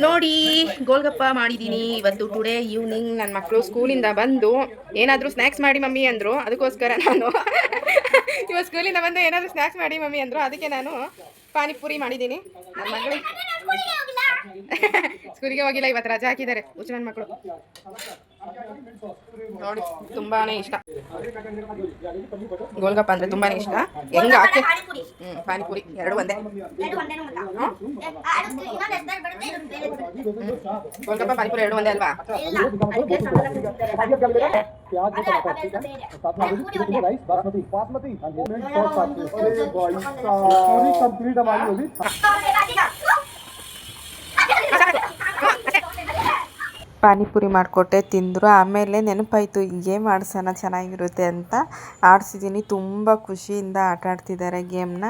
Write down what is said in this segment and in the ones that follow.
ನೋಡಿ ಗೋಲ್ಗಪ್ಪ ಮಾಡಿದ್ದೀನಿ ಇವತ್ತು. ಟುಡೇ ಈವ್ನಿಂಗ್ ನನ್ನ ಮಕ್ಕಳು ಸ್ಕೂಲಿಂದ ಬಂದು ಏನಾದರೂ ಸ್ನ್ಯಾಕ್ಸ್ ಮಾಡಿ ಮಮ್ಮಿ ಅಂದರು. ಅದಕ್ಕೋಸ್ಕರ ನಾನು ಇವತ್ತು ಸ್ಕೂಲಿಂದ ಬಂದು ಏನಾದರೂ ಸ್ನ್ಯಾಕ್ಸ್ ಮಾಡಿ ಮಮ್ಮಿ ಅಂದರು. ಅದಕ್ಕೆ ನಾನು ಪಾನಿಪುರಿ ಮಾಡಿದ್ದೀನಿ. ನನ್ನ ಮಗಳು ಸ್ಕೂಲಿಗೆ ಹೋಗಿಲ್ಲ, ಇವತ್ತು ರಜೆ ಹಾಕಿದ್ದಾರೆ ಹುಚ್ಚು ನನ್ನ ಮಕ್ಕಳು. ನೋಡಿ ತುಂಬಾನೇ ಇಷ್ಟ ಗೋಲ್ಗಪ್ಪ ಅಂದರೆ ತುಂಬಾನೇ ಇಷ್ಟ. ಹೆಂಗೆ ಹಾಕಿ ಪಾನಿಪುರಿ ಎರಡು ಒಂದೇ. ಗೋಲ್ಗಪ್ಪ ಪಾನಿಪುರಿ ಎರಡು ಒಂದೇ ಅಲ್ವಾ? ಪಾನಿಪುರಿ ಮಾಡಿಕೊಟ್ಟೆ, ತಿಂದರು. ಆಮೇಲೆ ನೆನಪಾಯಿತು ಗೇಮ್ ಆಡ್ಸೋಣ ಚೆನ್ನಾಗಿರುತ್ತೆ ಅಂತ ಆಡಿಸಿದ್ದೀನಿ. ತುಂಬ ಖುಷಿಯಿಂದ ಆಟ ಆಡ್ತಿದ್ದಾರೆ ಗೇಮ್ನ.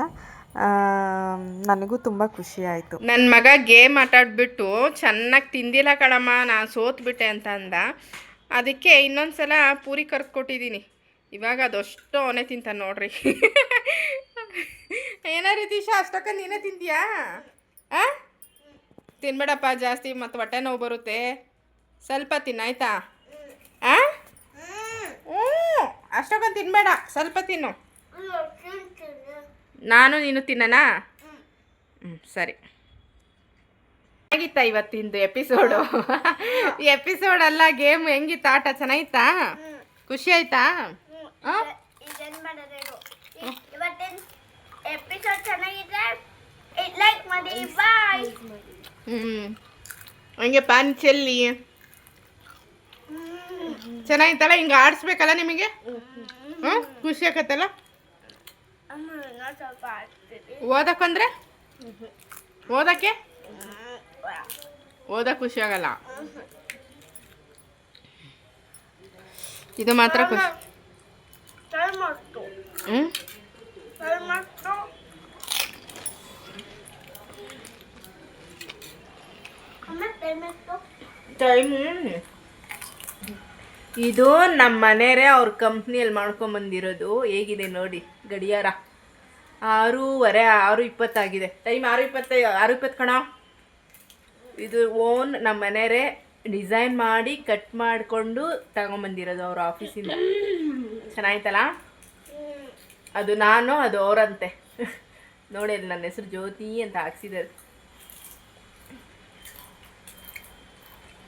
ನನಗೂ ತುಂಬ ಖುಷಿ ಆಯಿತು. ನನ್ನ ಮಗ ಗೇಮ್ ಆಟ ಆಡ್ಬಿಟ್ಟು ಚೆನ್ನಾಗಿ ತಿಂದಿಲ್ಲ ಕಣಮ್ಮ, ನಾನು ಸೋತ್ಬಿಟ್ಟೆ ಅಂತ ಅಂದ. ಅದಕ್ಕೆ ಇನ್ನೊಂದು ಸಲ ಪೂರಿ ಕರ್ಕೊಟ್ಟಿದ್ದೀನಿ. ಇವಾಗ ಅದಷ್ಟು ಅವನೇ ತಿಂತಾನೆ ನೋಡ್ರಿ. ಏನೋ ರೀತೀಶ ಅಷ್ಟೊಕ್ಕ ನೀನೇ ತಿಂತೀಯಾ? ತಿನ್ಬೇಡಪ್ಪ ಜಾಸ್ತಿ, ಮತ್ತು ಹೊಟ್ಟೆ ನೋವು ಬರುತ್ತೆ. ಸ್ವಲ್ಪ ತಿನ್ನಾಯ್ತಾ? ಅಷ್ಟೊಂದು ತಿನ್ಬೇಡ, ಸ್ವಲ್ಪ ತಿನ್ನು. ನಾನು ನೀನು ತಿನ್ನನಾ? ಸರಿ. ಹೇಗಿತ್ತಾ ಇವತ್ತಿಂದು ಎಪಿಸೋಡು? ಎಪಿಸೋಡ್ ಅಲ್ಲ, ಗೇಮ್ ಹೆಂಗಿತ್ತ? ಆಟ ಚೆನ್ನಾಗಿತ್ತಾ? ಖುಷಿ ಆಯ್ತಾ? ಹಂಗೆ ಪಾನ್ ಚೆಲ್ಲಿ ಚೆನ್ನಾಗಿತ್ತಲ್ಲ. ಹಿಂಗೆ ಆಡಿಸ್ಬೇಕಲ್ಲ ನಿಮಗೆ? ಖುಷಿ ಆಕತ್ತಲ್ಲ? ಓದಕ್ಕಂದ್ರೆ ಓದಕ್ಕೆ ಖುಷಿ ಆಗಲ್ಲ. ಇದು ಮಾತ್ರ ಖುಷಿ. ಟೈಮ್ ಇದು ನಮ್ಮ ಮನೆಯವರೇ ಅವ್ರ ಕಂಪ್ನಿಯಲ್ಲಿ ಮಾಡ್ಕೊಂಬಂದಿರೋದು. ಹೇಗಿದೆ ನೋಡಿ ಗಡಿಯಾರ. 6:30, 6:20 ಆಗಿದೆ. ಟೈಮ್ 6:20 ಕಣ. ಇದು ಓನ್ ನಮ್ಮ ಮನೆಯವರೇ ಡಿಸೈನ್ ಮಾಡಿ ಕಟ್ ಮಾಡಿಕೊಂಡು ತಗೊಂಬಂದಿರೋದು ಅವ್ರ ಆಫೀಸಿಂದ. ಚೆನ್ನಾಯ್ತಲ್ಲ? ಅದು ನಾನು, ಅದು ಅವರಂತೆ. ನೋಡಿ ಅಲ್ಲಿ ನನ್ನ ಹೆಸರು ಜ್ಯೋತಿ ಅಂತ ಹಾಕ್ಸಿದ್ದಾರೆ.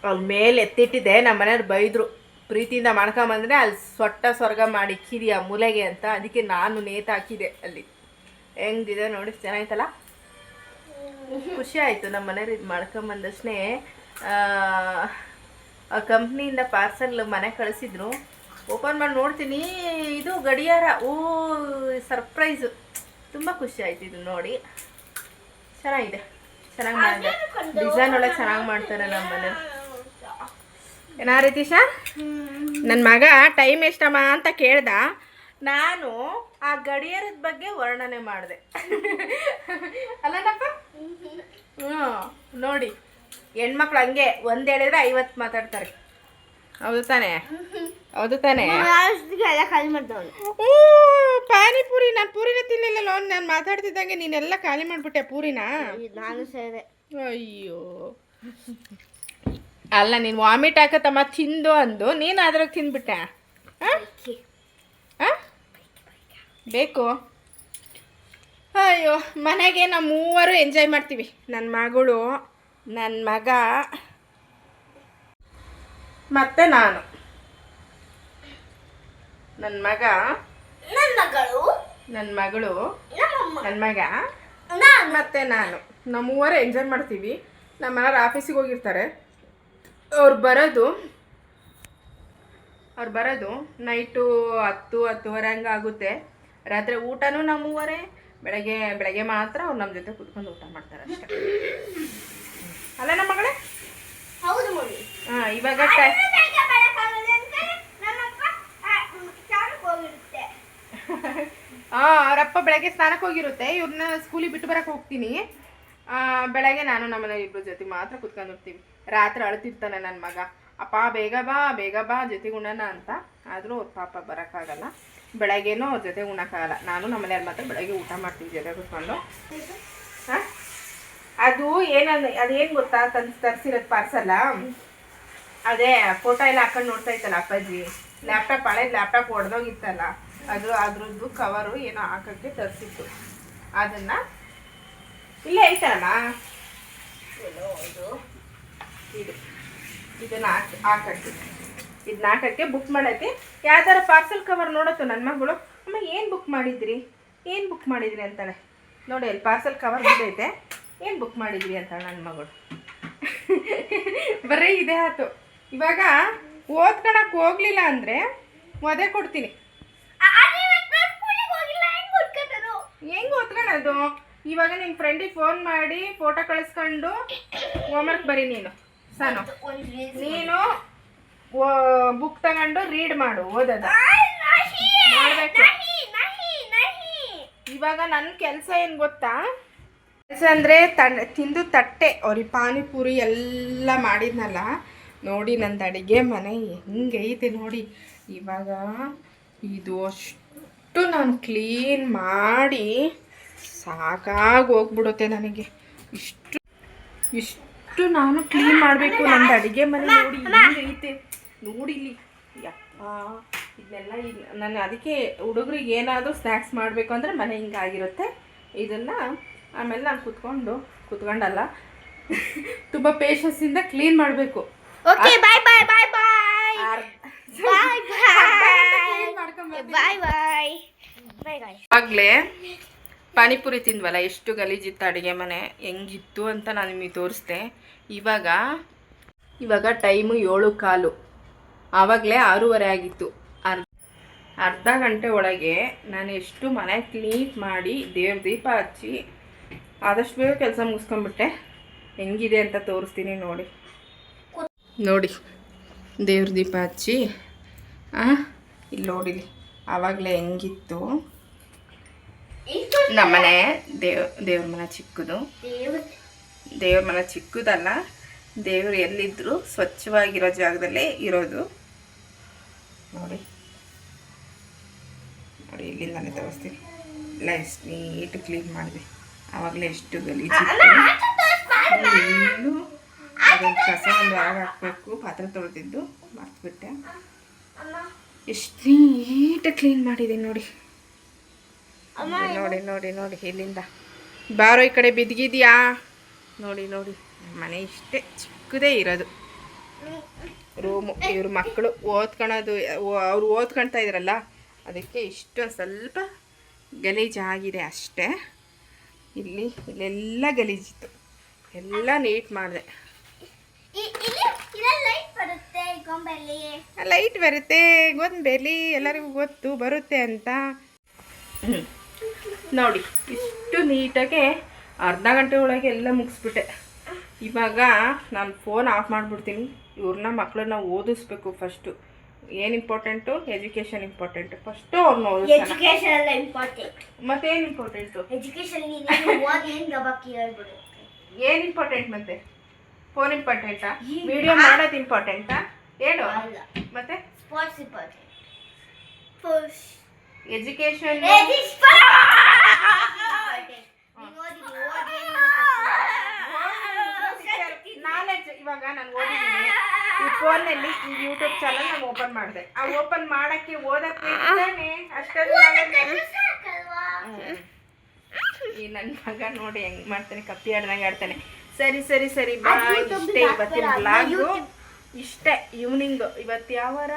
ಅಲ್ಲಿ ಮೇಲೆ ಎತ್ತಿಟ್ಟಿದ್ದೆ, ನಮ್ಮ ಮನೆಯವ್ರು ಬೈದರು, ಪ್ರೀತಿಯಿಂದ ಮಾಡ್ಕೊಂಬಂದರೆ ಅಲ್ಲಿ ಸ್ವರ್ಗ ಮಾಡಿ ಇಕ್ಕಿದೀಯ ಮೂಲೆಗೆ ಅಂತ. ಅದಕ್ಕೆ ನಾನು ನೇತಾಕಿದೆ ಅಲ್ಲಿ. ಹೆಂಗಿದೆ ನೋಡಿ, ಚೆನ್ನಾಯ್ತಲ್ಲ? ಖುಷಿ ಆಯಿತು. ನಮ್ಮ ಮನೆಯವ್ರು ಇದು ಮಾಡ್ಕೊಂಬಂದಷ್ಟೇ ಆ ಕಂಪ್ನಿಯಿಂದ ಪಾರ್ಸಲ್ ಮನೆ ಕಳಿಸಿದ್ರು. ಓಪನ್ ಮಾಡಿ ನೋಡ್ತೀನಿ, ಇದು ಗಡಿಯಾರ. ಸರ್ಪ್ರೈಸು. ತುಂಬ ಖುಷಿ ಆಯ್ತು ಇದು ನೋಡಿ. ಚೆನ್ನಾಗಿದೆ, ಚೆನ್ನಾಗಿ ಮಾಡಿದೆ. ಡಿಸೈನ್ ಒಳಗೆ ಚೆನ್ನಾಗಿ ಮಾಡ್ತಾರೆ ನಮ್ಮ ಮನೆಯವ್ರು. ಏನಾ ರೀತೀಶ? ನನ್ನ ಮಗ ಟೈಮ್ ಎಷ್ಟಮ್ಮ ಅಂತ ಕೇಳ್ದ. ನಾನು ಆ ಗಡಿಯಾರದ ಬಗ್ಗೆ ವರ್ಣನೆ ಮಾಡಿದೆ. ಅಲ್ಲನಪ್ಪ? ನೋಡಿ ಹೆಣ್ಮಕ್ಳು ಹಂಗೆ ಒಂದು ಹೇಳಿದ್ರೆ 50 ಮಾತಾಡ್ತಾರೆ. ಹೌದು ತಾನೇ? ಹೌದು ತಾನೇ? ಪಾನಿಪುರಿ ನಾನು ಪೂರಿನ ತಿನ್ನಲಿಲ್ಲ. ನಾನು ಮಾತಾಡ್ತಿದ್ದಂಗೆ ನೀನೆಲ್ಲ ಖಾಲಿ ಮಾಡಿಬಿಟ್ಟೆ ಪೂರಿನ. ನಾನು ಸೇದೆ. ಅಯ್ಯೋ ಅಲ್ಲ, ನೀನು ವಾಮಿಟ್ ಹಾಕತ್ತಮ್ಮ ತಿಂದು ಅಂದು ನೀನು ಅದ್ರಾಗ ತಿಂದ್ಬಿಟ್ಟೆ. ಬೇಕು? ಅಯ್ಯೋ, ಮನೆಗೆ ನಾವು ಮೂವರು ಎಂಜಾಯ್ ಮಾಡ್ತೀವಿ. ನನ್ನ ಮಗಳು, ನನ್ನ ಮಗ ಮತ್ತು ನಾನು. ನನ್ನ ಮಗ, ನನ್ನ ಮಗಳು, ನನ್ನ ಮಗ ಮತ್ತು ನಾನು. ನಾವು ಮೂವರು ಎಂಜಾಯ್ ಮಾಡ್ತೀವಿ. ನಮ್ಮ ಮನೆಯವ್ರು ಆಫೀಸಿಗೆ ಹೋಗಿರ್ತಾರೆ. ಅವ್ರು ಬರೋದು ನೈಟು 10-10:30 ಹಂಗೆ ಆಗುತ್ತೆ. ರಾತ್ರಿ ಊಟನೂ ನಮ್ಮ ಮೂವರೇ. ಬೆಳಗ್ಗೆ ಮಾತ್ರ ಅವ್ರು ನಮ್ಮ ಜೊತೆ ಕೂತ್ಕೊಂಡು ಊಟ ಮಾಡ್ತಾರೆ ಅಷ್ಟೇ. ಅಲ್ಲ ನಮ್ಮ ಮಗಳೇ? ಹೌದು ಮಮ್ಮಿ. ಇವಾಗ ಅವರಪ್ಪ ಬೆಳಗ್ಗೆ ಸ್ನಾನಕ್ಕೆ ಹೋಗಿರುತ್ತೆ. ಇವ್ರನ್ನ ಸ್ಕೂಲಿಗೆ ಬಿಟ್ಟು ಬರೋಕ್ಕೆ ಹೋಗ್ತೀನಿ. ಬೆಳಗ್ಗೆ ನಾನು ನಮ್ಮನೆ ಇಬ್ಬರು ಜೊತೆ ಮಾತ್ರ ಕುತ್ಕೊಂಡು ಹೋಗ್ತೀವಿ. ರಾತ್ರಿ ಅಳ್ತಿರ್ತಾನೆ ನನ್ನ ಮಗ, ಅಪ್ಪ ಬೇಗ ಬಾ ಜೊತೆಗೆ ಉಣ್ಣೋಣ ಅಂತ. ಆದರೂ ಅವ್ರ ಪಾಪ ಬರೋಕ್ಕಾಗಲ್ಲ. ಬೆಳಗ್ಗೆನೂ ಅವ್ರ ಜೊತೆ ಉಣ್ಣೋಕ್ಕಾಗಲ್ಲ. ನಾನು ನಮ್ಮನೆಯವ್ರು ಮಾತ್ರ ಬೆಳಗ್ಗೆ ಊಟ ಮಾಡ್ತೀವಿ ಜೊತೆ ಕೂತ್ಕೊಂಡು. ಅದು ಅದೇನು ಗೊತ್ತಾ ತರಿಸಿರೋದು ಪಾರ್ಸಲ್ಲ, ಅದೇ ಫೋಟೋ ಎಲ್ಲ ಹಾಕೊಂಡು ನೋಡ್ತಾ ಇತ್ತಲ್ಲ ಅಪ್ಪಾಜಿ, ಲ್ಯಾಪ್ಟಾಪ್ ಹಳೇದು ಲ್ಯಾಪ್ಟಾಪ್ ಹೊಡೆದೋಗಿತ್ತಲ್ಲ, ಅದ್ರದ್ದು ಕವರು ಏನೋ ಹಾಕೋಕ್ಕೆ ತರಿಸಿತ್ತು. ಅದನ್ನು ಇಲ್ಲೇ ಐತಲ್ಲ ಇದನ್ನು ಇದನ್ನ ಹಾಕಕ್ಕೆ ಬುಕ್ ಮಾಡೈತಿ. ಯಾವ ಥರ ಪಾರ್ಸಲ್ ಕವರ್ ನೋಡತ್ತು ನನ್ನ ಮಗಳು, ಅಮ್ಮ ಏನು ಬುಕ್ ಮಾಡಿದ್ರಿ ಅಂತಾಳೆ. ನೋಡಿ ಅಲ್ಲಿ ಪಾರ್ಸಲ್ ಕವರ್ ಬಿದ್ದೈತೆ, ಏನು ಬುಕ್ ಮಾಡಿದ್ರಿ ಅಂತಾಳೆ ನನ್ನ ಮಗಳು. ಬರೀ ಇದೇ ಆಯ್ತು. ಇವಾಗ ಓದ್ಕೊಳಕ್ಕೆ ಹೋಗ್ಲಿಲ್ಲ ಅಂದರೆ ಒದೆ ಕೊಡ್ತೀನಿ. ಹೆಂಗೆ ಓದ್ಕೊಳೋದು? ಇವಾಗ ನಿನ್ನ ಫ್ರೆಂಡಿಗೆ ಫೋನ್ ಮಾಡಿ ಫೋಟೋ ಕಳಿಸ್ಕೊಂಡು ಹೋಮ್ವರ್ಕ್ ಬರೀ ನೀನು ಸಾನು. ನೀನು ಬುಕ್ ತಗೊಂಡು ರೀಡ್ ಮಾಡು, ಓದೋದು ಮಾಡಬೇಕು. ಇವಾಗ ನನ್ನ ಕೆಲಸ ಏನು ಗೊತ್ತಾ? ಕೆಲಸ ಅಂದರೆ ತಿಂದು ತಟ್ಟೆ ಅವ್ರಿಗೆ ಪಾನಿಪುರಿ ಎಲ್ಲ ಮಾಡಿದ್ನಲ್ಲ ನೋಡಿ. ನಂದು ಅಡುಗೆ ಮನೆ ಹೆಂಗೈತೆ ನೋಡಿ. ಇವಾಗ ಇದು ಅಷ್ಟು ನಾನು ಕ್ಲೀನ್ ಮಾಡಿ ಸಾಕಾಗಿ ಹೋಗ್ಬಿಡುತ್ತೆ ನನಗೆ. ಇಷ್ಟು ನಾನು ಕ್ಲೀನ್ ಮಾಡಬೇಕು ನಂದು ಅಡುಗೆ ಮನೆ ನೋಡಿ ಹೆಂಗೈತೆ ನೋಡಿಲಿ. ಯಪ್ಪ ಇದನ್ನೆಲ್ಲ ಈಗ ನಾನು ಅದಕ್ಕೆ ಹುಡುಗರಿಗೆ ಏನಾದರೂ ಸ್ನ್ಯಾಕ್ಸ್ ಮಾಡಬೇಕು ಅಂದರೆ ಮನೆ ಹಿಂಗಾಗಿರುತ್ತೆ. ಇದನ್ನು ಆಮೇಲೆ ನಾನು ಕೂತ್ಕೊಂಡಲ್ಲ ತುಂಬ ಪೇಷನ್ಸಿಂದ ಕ್ಲೀನ್ ಮಾಡಬೇಕು. ಓಕೆ ಬಾಯ್ ಬಾಯ್ ಬಾಯ್ ಬಾಯ್ ಬಾಯ್ ಬಾಯ್ ಬಾಯ್ ಬಾಯ್ ಬಾಯ್. ಆಗಲೇ ಪಾನಿಪುರಿ ತಿಂದ್ವಲ್ಲ, ಎಷ್ಟು ಗಲೀಜಿತ್ತು ಅಡುಗೆ ಮನೆ, ಹೆಂಗಿತ್ತು ಅಂತ ನಾನು ನಿಮಗೆ ತೋರಿಸ್ದೆ. ಇವಾಗ ಟೈಮು 7:15, ಆವಾಗಲೇ 6:30 ಆಗಿತ್ತು. ಅರ್ಧ ಗಂಟೆ ಒಳಗೆ ನಾನು ಎಷ್ಟು ಮನೆ ಕ್ಲೀನ್ ಮಾಡಿ ದೇವ್ರ ದೀಪ ಹಚ್ಚಿ ಆದಷ್ಟು ಬೇಗ ಕೆಲಸ ಮುಗಿಸ್ಕೊಂಡ್ಬಿಟ್ಟೆ. ಹೆಂಗಿದೆ ಅಂತ ತೋರಿಸ್ತೀನಿ ನೋಡಿ. ದೇವ್ರ ದೀಪ ಹಚ್ಚಿ ಇಲ್ಲಿ ನೋಡಿಲಿ ಆವಾಗಲೇ ಹೆಂಗಿತ್ತು ನಮ್ಮನೆ. ದೇವ್ರ ಮನೆ ಚಿಕ್ಕದು, ದೇವ್ರ ಮನೆ ಚಿಕ್ಕದಲ್ಲ, ದೇವರು ಎಲ್ಲಿದ್ದರೂ ಸ್ವಚ್ಛವಾಗಿರೋ ಜಾಗದಲ್ಲೇ ಇರೋದು. ನೋಡಿ ಇಲ್ಲಿಂದಾನೆ ತೋರಿಸ್ತೀನಿ. ಎಲ್ಲ ಎಷ್ಟು ನೀಟ್ ಕ್ಲೀನ್ ಮಾಡಿದೆ. ಆವಾಗಲೇ ಎಷ್ಟು ಗಲೀಜಿತ್ತು. ಅದೊಂದು ಕಸ ಒಂದು ಹೊರಗೆ ಹಾಕಬೇಕು. ಪಾತ್ರೆ ತೊಳೆದಿದ್ದು ಮರ್ತ್ಬಿಟ್ಟೆ. ಎಷ್ಟು ನೀಟಾಗಿ ಕ್ಲೀನ್ ಮಾಡಿದ್ದೀನಿ ನೋಡಿ. ನೋಡಿ ಇಲ್ಲಿಂದ ಬಾರೋ ಈ ಕಡೆ ಬಿದ್ದಿದ್ಯಾ ನೋಡಿ. ಮನೆ ಇಷ್ಟೇ ಚಿಕ್ಕದೇ ಇರೋದು ರೂಮು. ಇವ್ರ ಮಕ್ಕಳು ಓದ್ಕೊಳೋದು, ಅವ್ರು ಓದ್ಕೊಳ್ತಾ ಇದ್ರಲ್ಲ ಅದಕ್ಕೆ ಇಷ್ಟೊಂದು ಸ್ವಲ್ಪ ಗಲೀಜಾಗಿದೆ ಅಷ್ಟೇ. ಇಲ್ಲೆಲ್ಲ ಗಲೀಜಿತ್ತು, ಎಲ್ಲ ನೀಟ್ ಮಾಡಿದೆ. ಲೈಟ್ ಬರುತ್ತೆ, ಗೊಂಬೆಲಿ ಎಲ್ಲರಿಗೂ ಗೊತ್ತು ಬರುತ್ತೆ ಅಂತ. ನೋಡಿ ಇಷ್ಟು ನೀಟಾಗೆ ಅರ್ಧ ಗಂಟೆ ಒಳಗೆ ಎಲ್ಲ ಮುಗಿಸ್ಬಿಟ್ಟೆ. ಇವಾಗ ನಾನು ಫೋನ್ ಆಫ್ ಮಾಡಿಬಿಡ್ತೀನಿ. ಮಕ್ಕಳನ್ನ ಓದಿಸ್ಬೇಕು. ಫಸ್ಟು ಏನು ಇಂಪಾರ್ಟೆಂಟು? Education important. ಫಸ್ಟು ಅವ್ರನ್ನ ಓದಿಸ್ತಾನೆ. ಮತ್ತೇನು ಇಂಪಾರ್ಟೆಂಟು? ಏನು ಇಂಪಾರ್ಟೆಂಟ್ ಮತ್ತೆ? ಫೋನ್ ಇಂಪಾರ್ಟೆಂಟಾ? ವಿಡಿಯೋ ಮಾಡೋದು ಇಂಪಾರ್ಟೆಂಟಾ? ಹೇಳು ಮತ್ತೆ. Sports important. Education knowledge. ಇವಾಗ ನಾನು ಓದಿದ್ದೀನಿ. ಈ ಫೋನಲ್ಲಿ ಯೂಟ್ಯೂಬ್ ಚಾನಲ್ ನಾನು ಓಪನ್ ಮಾಡಿದೆ. ಆ ಓಪನ್ ಮಾಡೋಕ್ಕೆ ಓದಕ್ಕೆ ಅಷ್ಟೆಲ್ಲ ಈ ನನ್ನ ಮಗ ನೋಡಿ ಹೆಂಗೆ ಮಾಡ್ತಾನೆ, ಕಪ್ಪಿ ಆಡ್ದಂಗೆ ಆಡ್ತಾನೆ. ಸರಿ ಬಾಯ್. ಇಷ್ಟೇ ಇವತ್ತಿನ ಬ್ಲಾಗು. ಇಷ್ಟೇ ಈವ್ನಿಂಗು. ಇವತ್ತು ಯಾವ ವಾರ?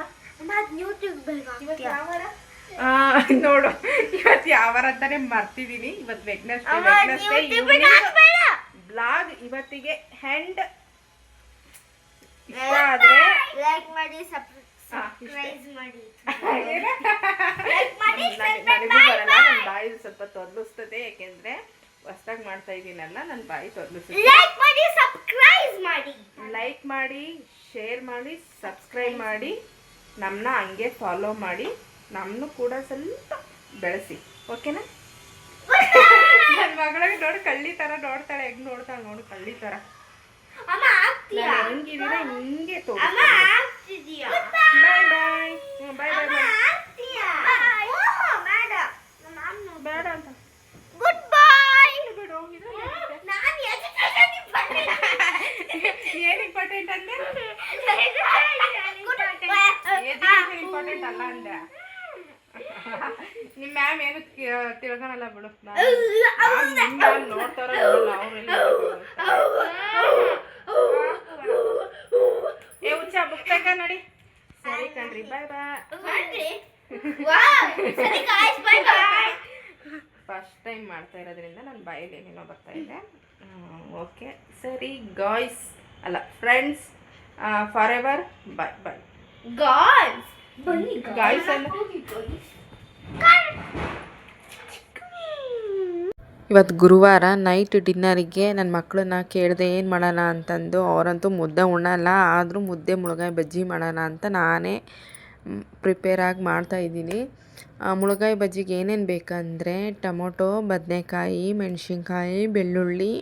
ನೋಡು ಇವತ್ತು ಯಾವ ವಾರ ಅಂತಾನೆ ಮರ್ತಿದ್ದೀನಿ. ಇವತ್ತು ವೆಡ್ನೆಸ್ಡೇ ಬ್ಲಾಗ್ ಇವತ್ತಿಗೆ ಹೆಂಡ್. ಇಷ್ಟ ಆದರೆ ಲೈಕ್ ಮಾಡಿ, ಸಬ್ಸ್ಕ್ರೈಬ್ ಮಾಡಿ. ನನಗೂ ಬರಲ್ಲ, ನನ್ನ ಬಾಯಿ ಸ್ವಲ್ಪ ತೊದಲಿಸ್ತದೆ. ಯಾಕೆಂದ್ರೆ ಹೊಸ್ದಾಗಿ ಮಾಡ್ತಾ ಇದ್ದೀನಲ್ಲ, ನನ್ನ ಬಾಯಿ ತೊದಲಿಸ್ತದೆ. ಲೈಕ್ ಮಾಡಿ, ಶೇರ್ ಮಾಡಿ, ಸಬ್ಸ್ಕ್ರೈಬ್ ಮಾಡಿ, ನಮ್ಮನ್ನ ಹಂಗೆ ಫಾಲೋ ಮಾಡಿ, ನಮ್ಮನ್ನು ಕೂಡ ಸ್ವಲ್ಪ ಬೆಳೆಸಿ. ಓಕೆನಾ? ನನ್ನ ಮಗಳಿಗೆ ನೋಡಿ ಕಳ್ಳಿ ಥರ ನೋಡ್ತಾಳೆ. ಹೆಂಗೆ ನೋಡ್ತಾಳೆ ನೋಡು, ಕಳ್ಳಿ ಥರ. ಹೆಂಗಿದ್ದೀರಾ ಹಿಂಗೆ ತೋರಿಸ್ತೀನಿ. ಬಾಯ್ ಬಾಯ್. ಬೇಡ ಅಂತ. ಗುಡ್ ಬಾಯ್. ಬಿಡು. ಏನು ಇಂಪಾರ್ಟೆಂಟ್ ಅಂದೆ ಎಜುಕೇಶನ್ ಇಂಪಾರ್ಟೆಂಟ್ ಅಲ್ಲ ಅಂದೆ ನಿಮ್ಮ ಮ್ಯಾಮ್ ಏನು ತಿಳ್ಕೊಳಲ್ಲ ಬಿಡು ನೋಡ್ತಾರ ಏ ಹುಚ್ಚ ಬುಕ್ ತಕ ನೋಡಿ ಸರಿ ಕಣ್ರಿ ಬಾಯ್ ಬಾಯ್ ಫಸ್ಟ್ ಟೈಮ್ ಮಾಡ್ತಾ ಇರೋದ್ರಿಂದ ನನ್ನ ಬಾಯಲ್ಲಿ ಏನೇನೋ ಬರ್ತಾ ಇದೆ ಓಕೆ ಸರಿ ಗಾಯ್ಸ್ ಅಲ್ಲ friends forever bye bye guys ಅಲ್ಲ ಇವತ್ತು ಗುರುವಾರ ನೈಟ್ ಡಿನ್ನರಿಗೆ ನನ್ನ ಮಕ್ಕಳನ್ನ ಕೇಳಿದೆ ಏನು ಮಾಡೋಣ ಅಂತಂದು ಅವರಂತೂ ಮುದ್ದೆ ಉಣ್ಣಲ್ಲ ಆದರೂ ಮುದ್ದೆ ಮುಳುಗಾಯಿ ಬಜ್ಜಿ ಮಾಡೋಣ ಅಂತ ನಾನೇ ಪ್ರಿಪೇರಾಗಿ ಮಾಡ್ತಾಯಿದ್ದೀನಿ ಮುಳುಗಾಯಿ ಬಜ್ಜಿಗೆ ಏನೇನು ಬೇಕಂದರೆ ಟೊಮೊಟೊ ಬದನೆಕಾಯಿ ಮೆಣಸಿನ್ಕಾಯಿ ಬೆಳ್ಳುಳ್ಳಿ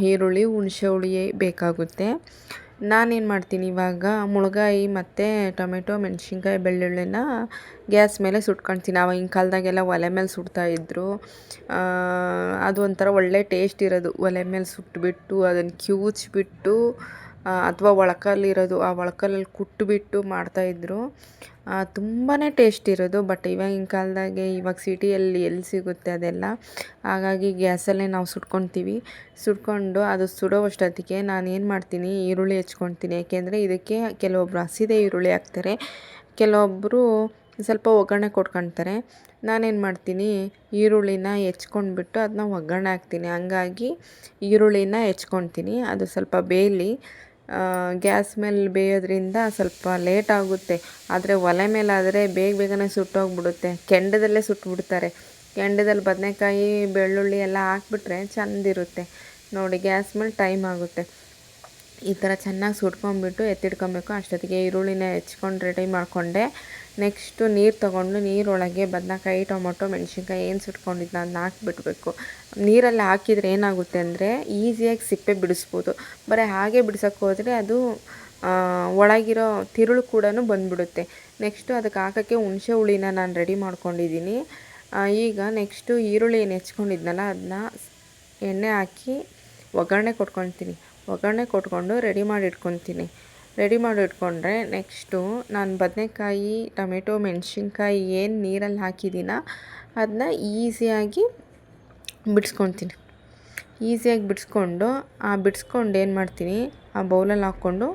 ಈರುಳ್ಳಿ ಹುಣಸೆ ಹುಳಿ ಬೇಕಾಗುತ್ತೆ ನಾನೇನು ಮಾಡ್ತೀನಿ ಇವಾಗ ಮುಳುಗಾಯಿ ಮತ್ತು ಟೊಮೆಟೊ ಮೆಣಸಿನ್ಕಾಯಿ ಬೆಳ್ಳುಳ್ಳಿನ ಗ್ಯಾಸ್ ಮೇಲೆ ಸುಟ್ಕೊಳ್ತೀನಿ ಆವಾಗಿನ ಕಾಲದಾಗೆಲ್ಲ ಒಲೆ ಮೇಲೆ ಸುಡ್ತಾಯಿದ್ರು ಅದು ಒಂಥರ ಒಳ್ಳೆ ಟೇಸ್ಟ್ ಇರೋದು ಒಲೆ ಮೇಲೆ ಸುಟ್ಬಿಟ್ಟು ಅದನ್ನು ಕಿವುಚ್ಬಿಟ್ಟು ಅಥವಾ ಒಳಕಲ್ಲಿರೋದು ಆ ಒಳಕಲ್ಲಲ್ಲಿ ಕುಟ್ಬಿಟ್ಟು ಮಾಡ್ತಾಯಿದ್ರು ತುಂಬಾ ಟೇಸ್ಟ್ ಇರೋದು ಬಟ್ ಇವಾಗಿನ ಕಾಲದಾಗೆ ಇವಾಗ ಸಿಟಿಯಲ್ಲಿ ಎಲ್ಲಿ ಸಿಗುತ್ತೆ ಅದೆಲ್ಲ ಹಾಗಾಗಿ ಗ್ಯಾಸಲ್ಲೇ ನಾವು ಸುಟ್ಕೊಂಡು ಅದು ಸುಡೋವಷ್ಟೊತ್ತಿಗೆ ನಾನು ಏನು ಮಾಡ್ತೀನಿ ಈರುಳ್ಳಿ ಹೆಚ್ಕೊಳ್ತೀನಿ ಯಾಕೆಂದರೆ ಇದಕ್ಕೆ ಕೆಲವೊಬ್ಬರು ಹಸಿದೇ ಈರುಳ್ಳಿ ಹಾಕ್ತಾರೆ ಕೆಲವೊಬ್ಬರು ಸ್ವಲ್ಪ ಒಗ್ಗರಣೆ ಕೊಟ್ಕೊಳ್ತಾರೆ ನಾನೇನು ಮಾಡ್ತೀನಿ ಈರುಳ್ಳಿನ ಹೆಚ್ಕೊಂಡ್ಬಿಟ್ಟು ಅದನ್ನ ಒಗ್ಗರಣೆ ಹಾಕ್ತೀನಿ ಹಂಗಾಗಿ ಈರುಳ್ಳಿನ ಹೆಚ್ಕೊಳ್ತೀನಿ ಅದು ಸ್ವಲ್ಪ ಬೇಯಲಿ ಗ್ಯಾಸ್ ಮೇಲೆ ಬೇಯೋದ್ರಿಂದ ಸ್ವಲ್ಪ ಲೇಟ್ ಆಗುತ್ತೆ ಆದರೆ ಒಲೆ ಮೇಲಾದರೆ ಬೇಗನೆ ಸುಟ್ಟೋಗ್ಬಿಡುತ್ತೆ ಕೆಂಡದಲ್ಲೇ ಸುಟ್ಬಿಡ್ತಾರೆ ಕೆಂಡದಲ್ಲಿ ಬದನೆಕಾಯಿ ಬೆಳ್ಳುಳ್ಳಿ ಎಲ್ಲ ಹಾಕ್ಬಿಟ್ರೆ ಚೆಂದಿರುತ್ತೆ ನೋಡಿ ಗ್ಯಾಸ್ ಮೇಲೆ ಟೈಮ್ ಆಗುತ್ತೆ ಈ ಥರ ಚೆನ್ನಾಗಿ ಸುಟ್ಕೊಂಡ್ಬಿಟ್ಟು ಎತ್ತಿಡ್ಕೊಬೇಕು ಅಷ್ಟೊತ್ತಿಗೆ ಈರುಳ್ಳಿನ ಹೆಚ್ಕೊಂಡು ರೆಡಿ ಮಾಡಿಕೊಂಡೆ ನೆಕ್ಸ್ಟು ನೀರು ತೊಗೊಂಡು ನೀರೊಳಗೆ ಬದನೆಕಾಯಿ ಟೊಮೊಟೊ ಮೆಣಸಿನ್ಕಾಯಿ ಏನು ಸುಟ್ಕೊಂಡಿದ್ದು ಅದನ್ನ ಹಾಕ್ಬಿಡ್ಬೇಕು ನೀರಲ್ಲಿ ಹಾಕಿದರೆ ಏನಾಗುತ್ತೆ ಅಂದರೆ ಈಸಿಯಾಗಿ ಸಿಪ್ಪೆ ಬಿಡಿಸ್ಬೋದು ಬರೀ ಹಾಗೆ ಬಿಡ್ಸೋಕ್ಕೆ ಹೋದರೆ ಅದು ಒಳಗಿರೋ ತಿರುಳು ಕೂಡ ಬಂದುಬಿಡುತ್ತೆ ನೆಕ್ಸ್ಟು ಅದಕ್ಕೆ ಹಾಕೋಕ್ಕೆ ಹುಣಸೆ ಹುಳಿನ ನಾನು ರೆಡಿ ಮಾಡ್ಕೊಂಡಿದ್ದೀನಿ ಈಗ ನೆಕ್ಸ್ಟು ಈರುಳ್ಳಿ ಏನು ಹೆಚ್ಕೊಂಡಿದ್ನಲ್ಲ ಅದನ್ನ ಎಣ್ಣೆ ಹಾಕಿ ಒಗ್ಗರಣೆ ಕೊಟ್ಕೊಂಡು ರೆಡಿ ಮಾಡಿ ಇಟ್ಕೊಂಡ್ರೆ ನೆಕ್ಸ್ಟು ನಾನು ಬದನೆಕಾಯಿ ಟೊಮೆಟೊ ಮೆಣಸಿನ್ಕಾಯಿ ಏನು ನೀರಲ್ಲಿ ಹಾಕಿದ್ದೀನ ಅದನ್ನ ಈಸಿಯಾಗಿ ಬಿಡಿಸ್ಕೊಂಡು ಏನು ಮಾಡ್ತೀನಿ ಆ ಬೌಲಲ್ಲಿ ಹಾಕ್ಕೊಂಡು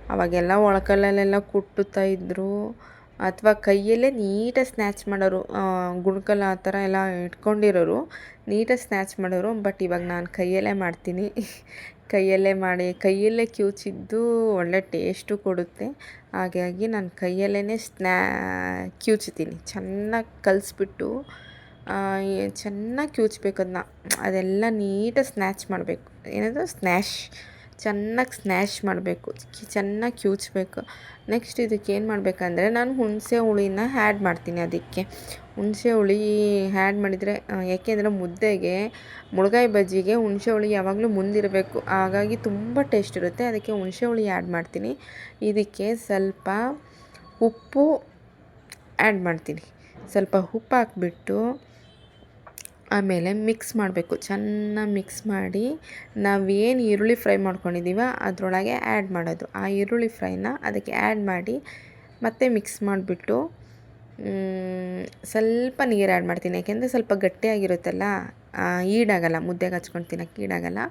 ಅವಾಗೆಲ್ಲ ಒಳಕಲ್ಲಲ್ಲೆಲ್ಲ ಕುಟ್ಟುತ್ತಾ ಇದ್ದರು ಅಥವಾ ಕೈಯಲ್ಲೇ ನೀಟಾಗಿ ಸ್ನ್ಯಾಚ್ ಮಾಡೋರು ಗುಣಕಲ್ ಆ ಥರ ಎಲ್ಲ ಇಟ್ಕೊಂಡಿರೋರು ನೀಟಾಗಿ ಸ್ನ್ಯಾಚ್ ಮಾಡೋರು ಬಟ್ ಇವಾಗ ನಾನು ಕೈಯಲ್ಲೇ ಮಾಡ್ತೀನಿ ಕೈಯಲ್ಲೇ ಕಿವುಚಿದ್ದು ಒಳ್ಳೆ ಟೇಸ್ಟು ಕೊಡುತ್ತೆ ಹಾಗಾಗಿ ನಾನು ಕೈಯಲ್ಲೇ ಕಿವುಚ್ತೀನಿ ಚೆನ್ನಾಗಿ ಕಲಿಸ್ಬಿಟ್ಟು ಚೆನ್ನಾಗಿ ಕಿವುಚ್ಬೇಕು ಅದೆಲ್ಲ ನೀಟಾಗಿ ಸ್ನ್ಯಾಚ್ ಮಾಡಬೇಕು ಏನದು ಚೆನ್ನಾಗಿ ಸ್ನ್ಯಾಶ್ ಮಾಡಬೇಕು ಚೆನ್ನಾಗಿ ಕಿವುಚ್ಬೇಕು ನೆಕ್ಸ್ಟ್ ಇದಕ್ಕೆ ಏನು ಮಾಡಬೇಕಂದ್ರೆ ನಾನು ಹುಣಸೆ ಹುಳಿನ ಆ್ಯಡ್ ಮಾಡ್ತೀನಿ ಅದಕ್ಕೆ ಹುಣಸೆ ಹುಳಿ ಆ್ಯಡ್ ಮಾಡಿದರೆ ಏಕೆಂದರೆ ಮುದ್ದೆಗೆ ಮುಳುಗಾಯಿ ಬಜ್ಜಿಗೆ ಹುಣಸೆ ಹುಳಿ ಯಾವಾಗಲೂ ಮುಂದಿರಬೇಕು ಹಾಗಾಗಿ ತುಂಬ ಟೇಸ್ಟ್ ಇರುತ್ತೆ ಅದಕ್ಕೆ ಹುಣಸೆ ಹುಳಿ ಆ್ಯಡ್ ಮಾಡ್ತೀನಿ ಇದಕ್ಕೆ ಸ್ವಲ್ಪ ಉಪ್ಪು ಆ್ಯಡ್ ಮಾಡ್ತೀನಿ ಸ್ವಲ್ಪ ಉಪ್ಪು ಹಾಕ್ಬಿಟ್ಟು ಆಮೇಲೆ ಮಿಕ್ಸ್ ಮಾಡಬೇಕು ಚೆನ್ನಾಗಿ ಮಿಕ್ಸ್ ಮಾಡಿ ನಾವೇನು ಈರುಳ್ಳಿ ಫ್ರೈ ಮಾಡ್ಕೊಂಡಿದ್ದೀವ ಅದರೊಳಗೆ ಆ್ಯಡ್ ಮಾಡೋದು ಆ ಈರುಳ್ಳಿ ಫ್ರೈನ ಅದಕ್ಕೆ ಆ್ಯಡ್ ಮಾಡಿ ಮತ್ತೆ ಮಿಕ್ಸ್ ಮಾಡಿಬಿಟ್ಟು ಸ್ವಲ್ಪ ನೀರು ಆ್ಯಡ್ ಮಾಡ್ತೀನಿ ಯಾಕೆಂದರೆ ಸ್ವಲ್ಪ ಗಟ್ಟಿಯಾಗಿರುತ್ತಲ್ಲ ಈಡಾಗಲ್ಲ ಮುದ್ದೆಗೆ ಹಚ್ಕೊಂಡು ತಿನ್ನೋಕ್ಕೆ ಈಡಾಗಲ್ಲ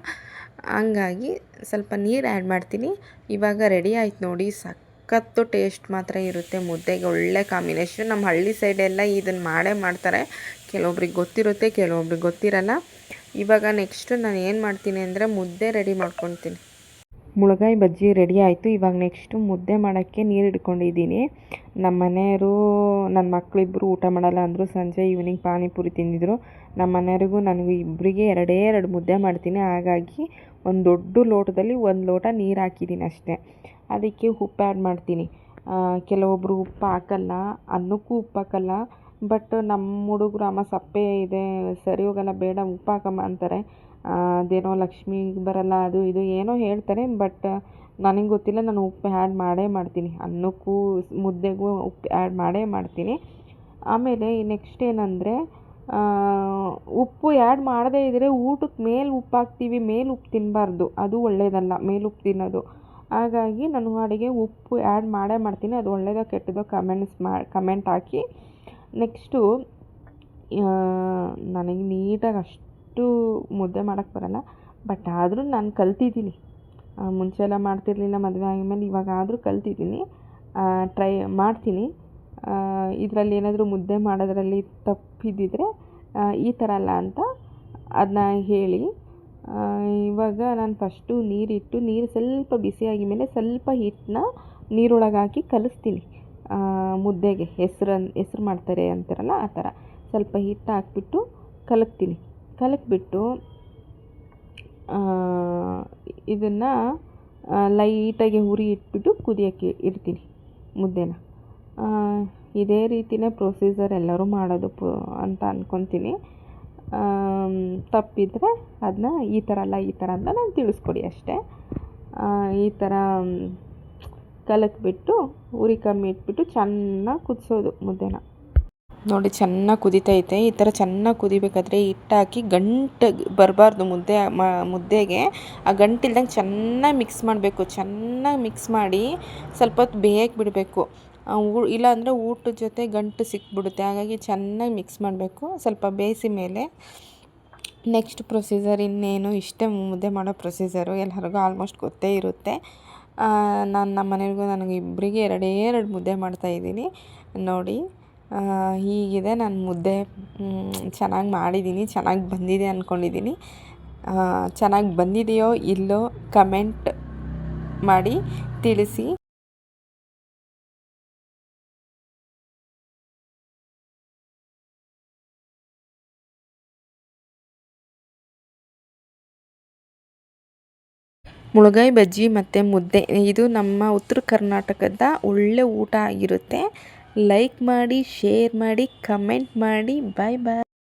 ಹಂಗಾಗಿ ಸ್ವಲ್ಪ ನೀರು ಆ್ಯಡ್ ಮಾಡ್ತೀನಿ ಇವಾಗ ರೆಡಿ ಆಯ್ತು ನೋಡಿ ಸಖತ್ತು ಟೇಸ್ಟ್ ಮಾತ್ರ ಇರುತ್ತೆ ಮುದ್ದೆಗೆ ಒಳ್ಳೆ ಕಾಂಬಿನೇಷನ್ ನಮ್ಮ ಹಳ್ಳಿ ಸೈಡೆಲ್ಲ ಇದನ್ನು ಮಾಡ್ತಾರೆ ಕೆಲವೊಬ್ರಿಗೆ ಗೊತ್ತಿರುತ್ತೆ ಕೆಲವೊಬ್ರಿಗೆ ಗೊತ್ತಿರಲ್ಲ ಇವಾಗ ನೆಕ್ಸ್ಟು ನಾನು ಏನು ಮಾಡ್ತೀನಿ ಅಂದರೆ ಮುದ್ದೆ ರೆಡಿ ಮಾಡ್ಕೊತೀನಿ ಮುಳುಗಾಯಿ ಬಜ್ಜಿ ರೆಡಿ ಆಯಿತು ಇವಾಗ ನೆಕ್ಸ್ಟು ಮುದ್ದೆ ಮಾಡೋಕ್ಕೆ ನೀರು ಇಟ್ಕೊಂಡಿದ್ದೀನಿ ನಮ್ಮ ಮನೆಯವರು ನನ್ನ ಮಕ್ಕಳಿಬ್ಬರು ಊಟ ಮಾಡಲ್ಲ ಅಂದರು ಸಂಜೆ ಈವ್ನಿಂಗ್ ಪಾನಿಪುರಿ ತಿಂದಿದ್ರು ನಮ್ಮ ಮನೆಯವ್ರಿಗೂ ನನಗೂ ಇಬ್ಬರಿಗೆ ಎರಡು ಮುದ್ದೆ ಮಾಡ್ತೀನಿ ಹಾಗಾಗಿ ಒಂದು ದೊಡ್ಡ ಲೋಟದಲ್ಲಿ 1 ಲೋಟ ನೀರು ಹಾಕಿದ್ದೀನಿ ಅಷ್ಟೇ ಅದಕ್ಕೆ ಉಪ್ಪು ಆ್ಯಡ್ ಮಾಡ್ತೀನಿ ಕೆಲವೊಬ್ಬರು ಉಪ್ಪು ಹಾಕಲ್ಲ ಅನ್ನಕ್ಕೂ ಉಪ್ಪು ಹಾಕಲ್ಲ ಬಟ್ ನಮ್ಮ ಹುಡುಗರು ಅಮ್ಮ ಸಪ್ಪೆ ಇದೆ ಸರಿ ಹೋಗಲ್ಲ ಬೇಡ ಉಪ್ಪು ಹಾಕಮ್ಮ ಅಂತಾರೆ ಅದೇನೋ ಲಕ್ಷ್ಮಿಗೆ ಬರಲ್ಲ ಅದು ಇದು ಏನೋ ಹೇಳ್ತಾರೆ ಬಟ್ ನನಗೆ ಗೊತ್ತಿಲ್ಲ ನಾನು ಉಪ್ಪು ಆ್ಯಡ್ ಮಾಡ್ತೀನಿ ಅನ್ನಕ್ಕೂ ಮುದ್ದೆಗೂ ಉಪ್ಪು ಆ್ಯಡ್ ಮಾಡ್ತೀನಿ ಆಮೇಲೆ ನೆಕ್ಸ್ಟ್ ಏನಂದರೆ ಉಪ್ಪು ಆ್ಯಡ್ ಮಾಡದೇ ಇದ್ದರೆ ಊಟಕ್ಕೆ ಮೇಲೆ ಉಪ್ಪು ಹಾಕ್ತೀವಿ ಮೇಲೆ ಉಪ್ಪು ತಿನ್ನಬಾರ್ದು ಅದು ಒಳ್ಳೆಯದಲ್ಲ ಮೇಲೆ ಉಪ್ಪು ತಿನ್ನೋದು ಹಾಗಾಗಿ ನಾನು ಅಡುಗೆ ಉಪ್ಪು ಆ್ಯಡ್ ಮಾಡೇ ಮಾಡ್ತೀನಿ. ಅದು ಒಳ್ಳೆಯದೋ ಕೆಟ್ಟದೋ ಕಮೆಂಟ್ ಹಾಕಿ. ನೆಕ್ಸ್ಟು ನನಗೆ ನೀಟಾಗಿ ಅಷ್ಟು ಮುದ್ದೆ ಮಾಡೋಕ್ಕೆ ಬರೋಲ್ಲ, ಬಟ್ ಆದರೂ ನಾನು ಕಲ್ತಿದ್ದೀನಿ. ಮುಂಚೆ ಎಲ್ಲ ಮಾಡ್ತಿರಲಿಲ್ಲ, ಮದುವೆ ಆದಮೇಲೆ ಇವಾಗಾದರೂ ಕಲ್ತಿದ್ದೀನಿ, ಟ್ರೈ ಮಾಡ್ತೀನಿ. ಇದರಲ್ಲಿ ಏನಾದರೂ ಮುದ್ದೆ ಮಾಡೋದ್ರಲ್ಲಿ ತಪ್ಪಿದ್ದಿದ್ರೆ ಈ ಥರ ಅಲ್ಲ ಅಂತ ಅದನ್ನ ಹೇಳಿ. ಇವಾಗ ನಾನು ಫಸ್ಟು ನೀರಿಟ್ಟು, ನೀರು ಸ್ವಲ್ಪ ಬಿಸಿಯಾಗಿ ಮೇಲೆ ಸ್ವಲ್ಪ ಹಿಟ್ಟನ್ನ ನೀರೊಳಗೆ ಹಾಕಿ ಕಲಿಸ್ತೀನಿ. ಮುದ್ದೆಗೆ ಹೆಸರು ಮಾಡ್ತಾರೆ ಅಂತಾರಲ್ಲ ಆ ಥರ ಸ್ವಲ್ಪ ಹಿಟ್ಟು ಹಾಕ್ಬಿಟ್ಟು ಕಲಕ್ಬಿಟ್ಟು ಇದನ್ನು ಲೈಟಾಗಿ ಉರಿ ಇಟ್ಬಿಟ್ಟು ಕುದಿಯೋಕ್ಕೆ ಇಡ್ತೀನಿ ಮುದ್ದೆನ. ಇದೇ ರೀತಿಯೇ ಪ್ರೊಸೀಜರ್ ಎಲ್ಲರೂ ಮಾಡೋದು ಅಂತ ಅಂದ್ಕೊತೀನಿ. ತಪ್ಪಿದರೆ ಅದನ್ನ ಈ ಥರ ಅಲ್ಲ ಈ ಥರ ಅಂತ ನಾನು ತಿಳಿಸ್ಕೊಡಿ ಅಷ್ಟೇ. ಈ ಥರ ಕಲಕ್ಬಿಟ್ಟು ಉರಿ ಕಮ್ಮಿ ಇಟ್ಬಿಟ್ಟು ಚೆನ್ನಾಗಿ ಕುದಿಸೋದು ಮುದ್ದೆನ. ನೋಡಿ ಚೆನ್ನಾಗಿ ಕುದೀತೈತೆ. ಈ ಥರ ಚೆನ್ನಾಗಿ ಕುದಿಬೇಕಾದ್ರೆ ಹಿಟ್ಟು ಹಾಕಿ ಗಂಟು ಬರಬಾರ್ದು ಮುದ್ದೆಗೆ. ಆ ಗಂಟಿಲ್ದಂಗೆ ಚೆನ್ನಾಗಿ ಮಿಕ್ಸ್ ಮಾಡಬೇಕು. ಚೆನ್ನಾಗಿ ಮಿಕ್ಸ್ ಮಾಡಿ ಸ್ವಲ್ಪ ಹೊತ್ತು ಬೇಯಕ್ಕೆ ಬಿಡಬೇಕು. ಇಲ್ಲಾಂದರೆ ಊಟದ ಜೊತೆ ಗಂಟು ಸಿಕ್ಬಿಡುತ್ತೆ. ಹಾಗಾಗಿ ಚೆನ್ನಾಗಿ ಮಿಕ್ಸ್ ಮಾಡಬೇಕು. ಸ್ವಲ್ಪ ಬೇಯಿಸಿ ಮೇಲೆ ನೆಕ್ಸ್ಟ್ ಪ್ರೊಸೀಜರ್ ಇನ್ನೇನು, ಇಷ್ಟೇ ಮುದ್ದೆ ಮಾಡೋ ಪ್ರೊಸೀಜರು. ಎಲ್ಲರಿಗೂ ಆಲ್ಮೋಸ್ಟ್ ಗೊತ್ತೇ ಇರುತ್ತೆ. ನಾನು ನಮ್ಮ ಮನೆಯವ್ರಿಗೂ ನನಗೆ ಇಬ್ಬರಿಗೆ ಎರಡು ಮುದ್ದೆ ಮಾಡ್ತಾಯಿದ್ದೀನಿ. ನೋಡಿ ಹೀಗಿದೆ ನಾನು ಮುದ್ದೆ. ಚೆನ್ನಾಗಿ ಮಾಡಿದ್ದೀನಿ, ಚೆನ್ನಾಗಿ ಬಂದಿದೆ ಅಂದ್ಕೊಂಡಿದ್ದೀನಿ. ಚೆನ್ನಾಗಿ ಬಂದಿದೆಯೋ ಇಲ್ಲೋ ಕಮೆಂಟ್ ಮಾಡಿ ತಿಳಿಸಿ. ಮುಳುಗಾಯಿ ಬಜ್ಜಿ ಮತ್ತು ಮುದ್ದೆ ಇದು ನಮ್ಮ ಉತ್ತರ ಕರ್ನಾಟಕದ ಒಳ್ಳೆ ಊಟ ಆಗಿರುತ್ತೆ. ಲೈಕ್ ಮಾಡಿ, ಶೇರ್ ಮಾಡಿ, ಕಮೆಂಟ್ ಮಾಡಿ. ಬಾಯ್ ಬಾಯ್.